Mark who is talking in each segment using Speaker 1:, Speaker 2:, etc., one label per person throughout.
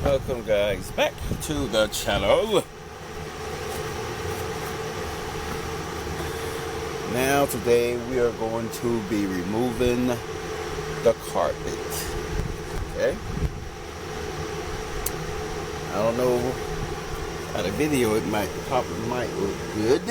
Speaker 1: Welcome guys back to the channel. Now today we are going to be removing the carpet. Okay, I don't know how the video it might look good,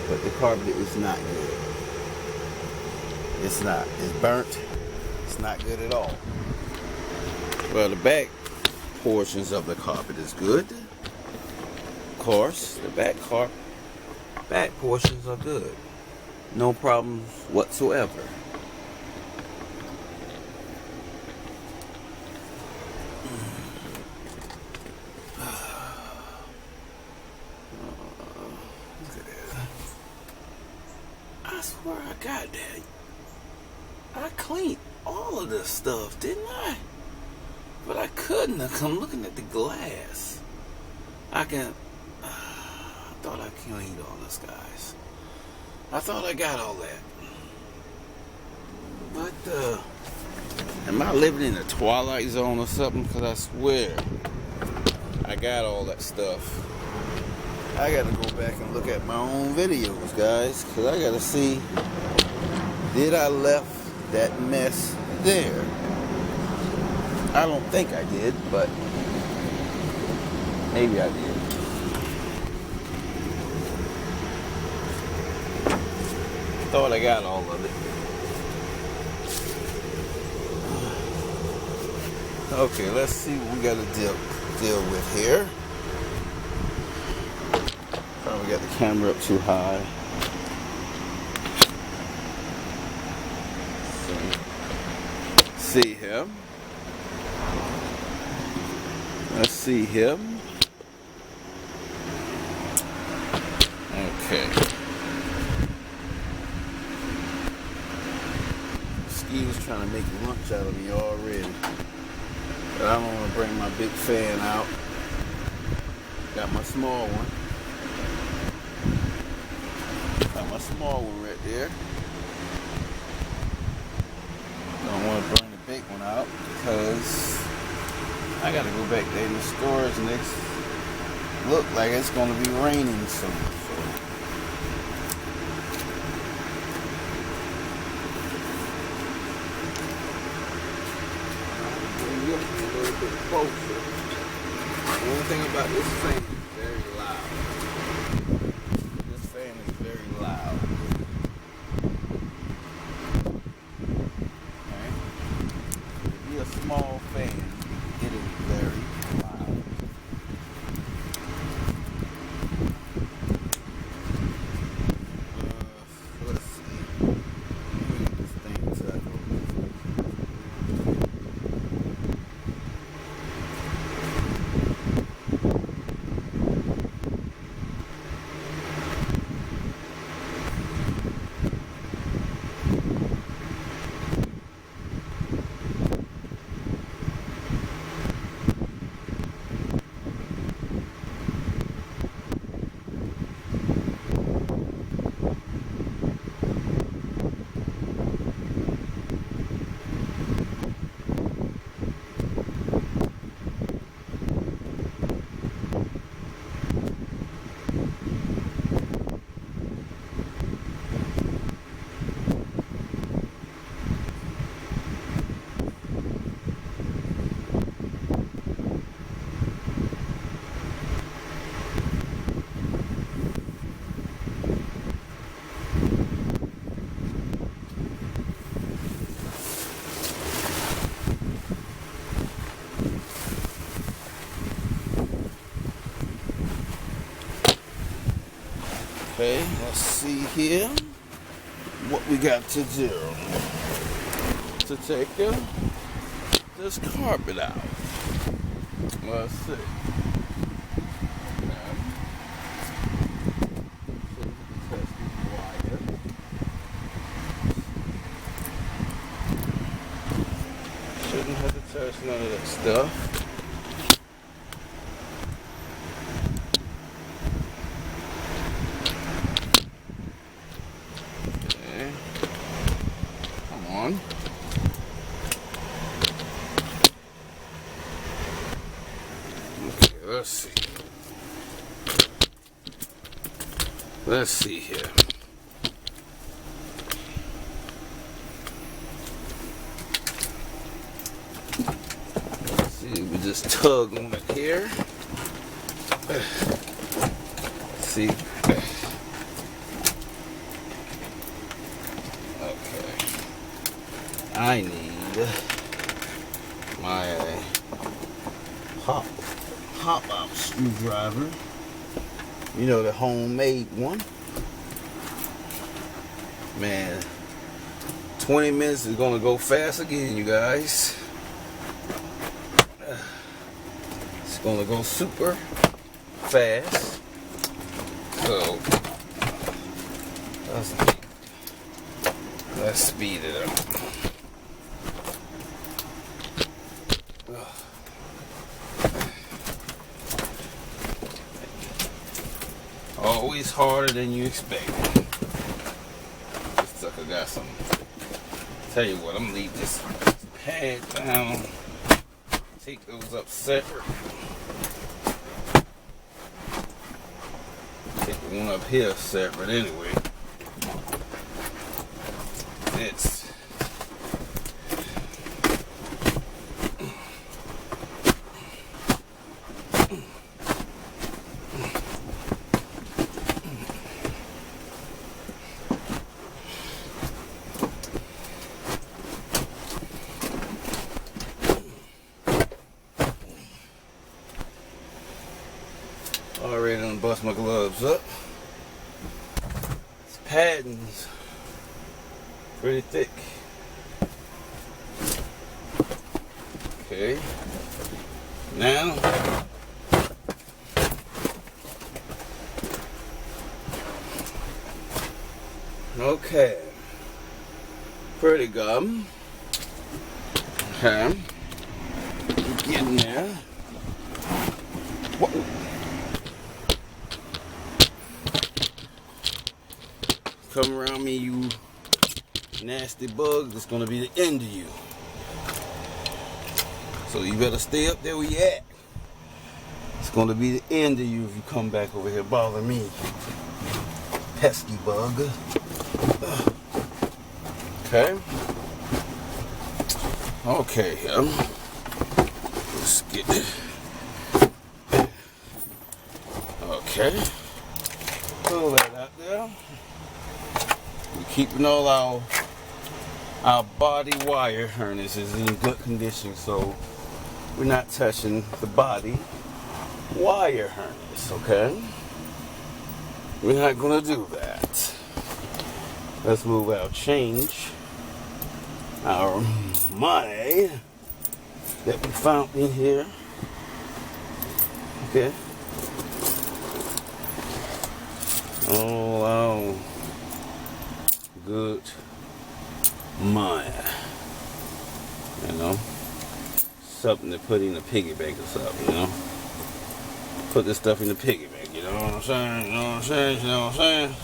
Speaker 1: but the carpet is not good. It's not. It's burnt. It's not good at all. Well, the back portions of the carpet is good. Of course, the back portions are good. No problems whatsoever. Look at that. I swear I got that. I cleaned all of this stuff, didn't I? But I couldn't. I'm looking at the glass. I thought I cleaned all this, guys. I thought I got all that. But, am I living in a twilight zone or something? Because I swear, I got all that stuff. I got to go back and look at my own videos, guys. Because I got to see, did I left that mess there? I don't think I did, but maybe I did. Thought I got all of it. Okay, let's see what we got to deal with here. Probably got the camera up too high. See him. Let's see him. Okay. Ski's trying to make lunch out of me already. But I don't want to bring my big fan out. Got my small one. Got my small one right there. Don't want to bring the big one out because I gotta go back there in the stores and it's look like it's gonna be raining soon. Bring you up a little bit closer. The only thing about this fan is very loud. This fan is very loud. Okay. It'd be a small fan. It is very loud. Let's see. Let me get this thing set up. Okay, let's see here what we got to do to take this carpet out. Let's see. Shouldn't have to touch none of that stuff. let's see. Let's see here. Let's see, we just tug on it here. Let's see. Okay. I need my hop screwdriver. You know, the homemade one. Man, 20 minutes is gonna go fast again, you guys. It's gonna go super fast. So let's speed it up. Always harder than you expect. This sucker got some. Tell you what, I'm gonna leave this pad down. Take those up separate. Take the one up here separate anyway. It's already done bust my gloves up. This padding's pretty thick. Okay. Now okay. Pretty gum. Okay. Getting there. Whoa. Come around me, you nasty bugs. It's gonna be the end of you. So you better stay up there where you at. It's gonna be the end of you if you come back over here bother me. Pesky bug. Okay. Okay, let's get it. Okay. Pull that out there. We're keeping all our body wire harnesses in good condition, so we're not touching the body wire harness, okay? We're not gonna do that. Let's move our change, our money that we found in here, okay? Oh, wow. Good money. You know? Something to put in a piggy bank or something, you know? Put this stuff in the piggy bank, you know what I'm saying? You know what I'm saying? You know what I'm saying?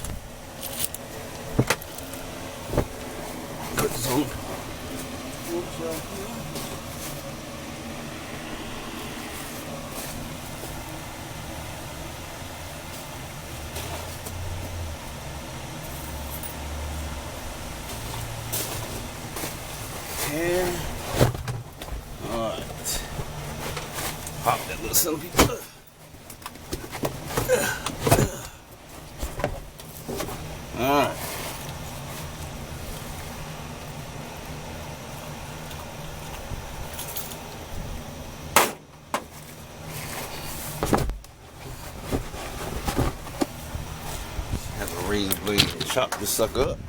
Speaker 1: Put this on. Okay. Alright. Pop that little son of a bitch. Alright. Have a razor blade and chop this sucker up.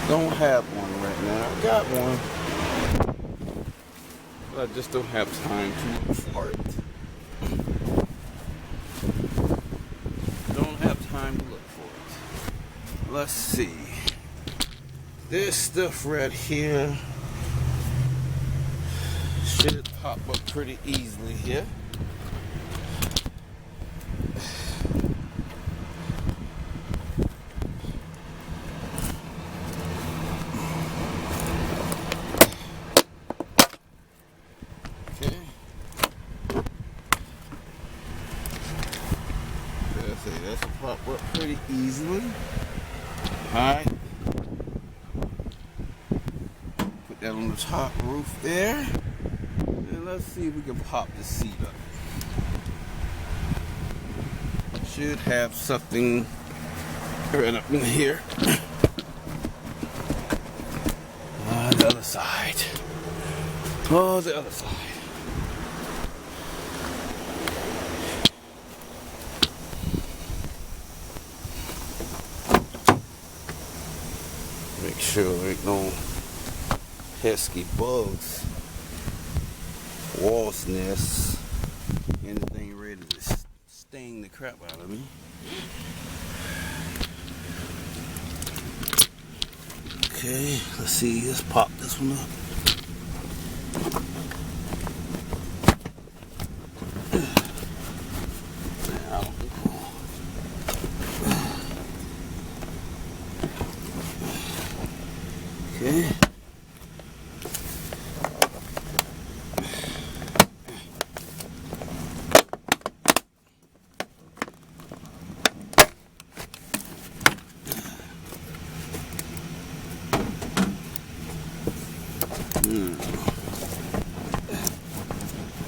Speaker 1: Don't have one right now. I got one, but I just don't have time to look for it. Don't have time to look for it. Let's see. This stuff right here should pop up pretty easily here. Okay. up pretty easily. Alright. Put that on the top roof there. And let's see if we can pop the seat up. Should have something right up in here. The other side. Oh, the other side. Make sure there ain't no pesky bugs, wasp nests, anything ready to sting the crap out of me. Okay, let's see, let's pop this one up. Okay. I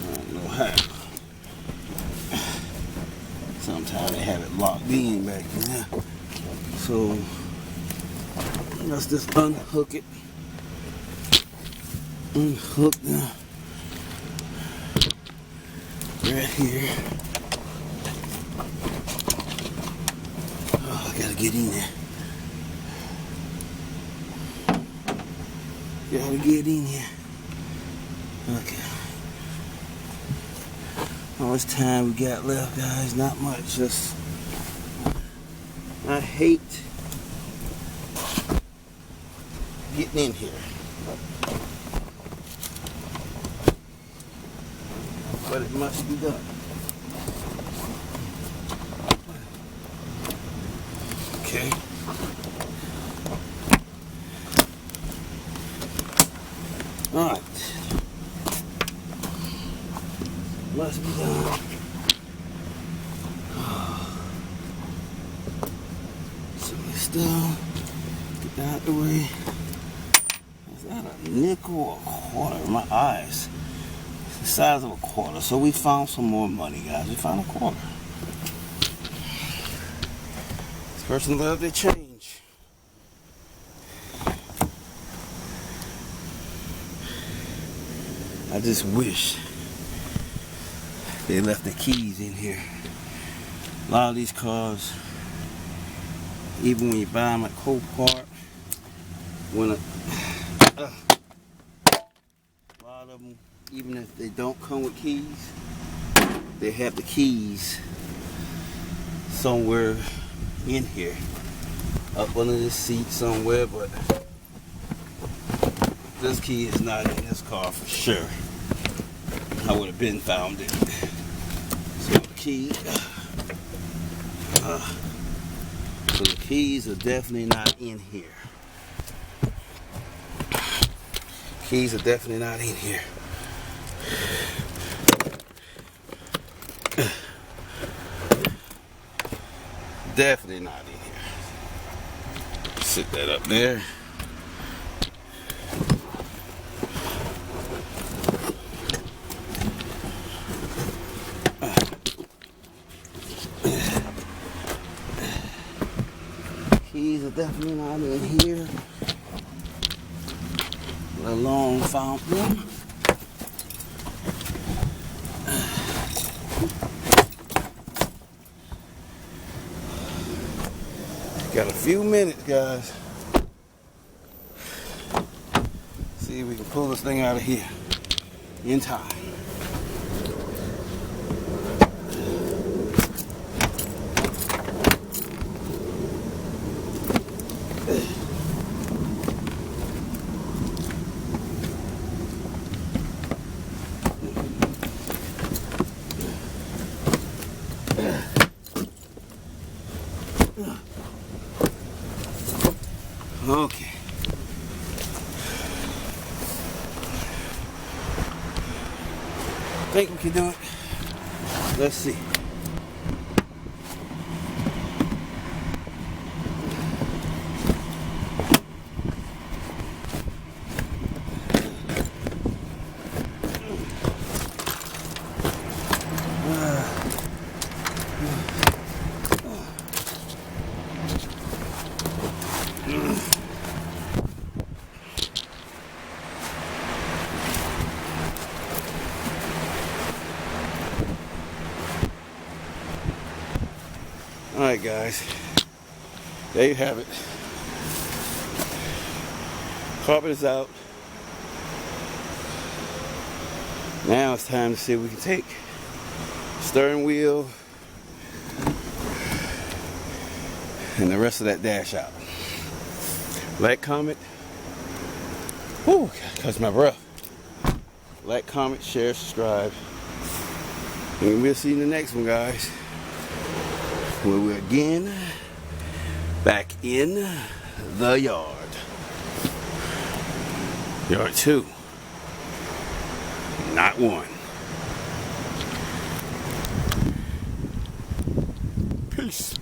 Speaker 1: don't know how. Sometimes they have it locked in back there. So let's just unhook it. Unhook now. Right here. Oh, I gotta get in there. Gotta get in here. Okay. How much time we got left, guys? Not much. Just I hate getting in here. But it must be done. Okay. Alright. Must be done. Some of this stuff. Get that out the way. Is that a nickel or a quarter? My eyes. It's the size of a quarter. So we found some more money, guys. We found a quarter. This person loved their change. I just wish they left the keys in here. A lot of these cars, even when you buy them at Copart, when a lot of them, even if they don't come with keys, they have the keys somewhere in here, up under the seat somewhere, but this key is not in this car for sure. I would have been found it. So the key, so the keys are definitely not in here. Keys are definitely not in here. Definitely not in here. Sit that up there. Keys are definitely not in here. Let alone found them. Got a few minutes, guys. See if we can pull this thing out of here in time. Okay. Think we can do it. Let's see. Alright guys, there you have it. Carpet is out. Now it's time to see if we can take steering wheel and the rest of that dash out. Like, comment. Whew, catch my breath. Like, comment, share, subscribe. And we'll see you in the next one, guys. Where we're again back in the yard. Yard 2. Not 1. Peace.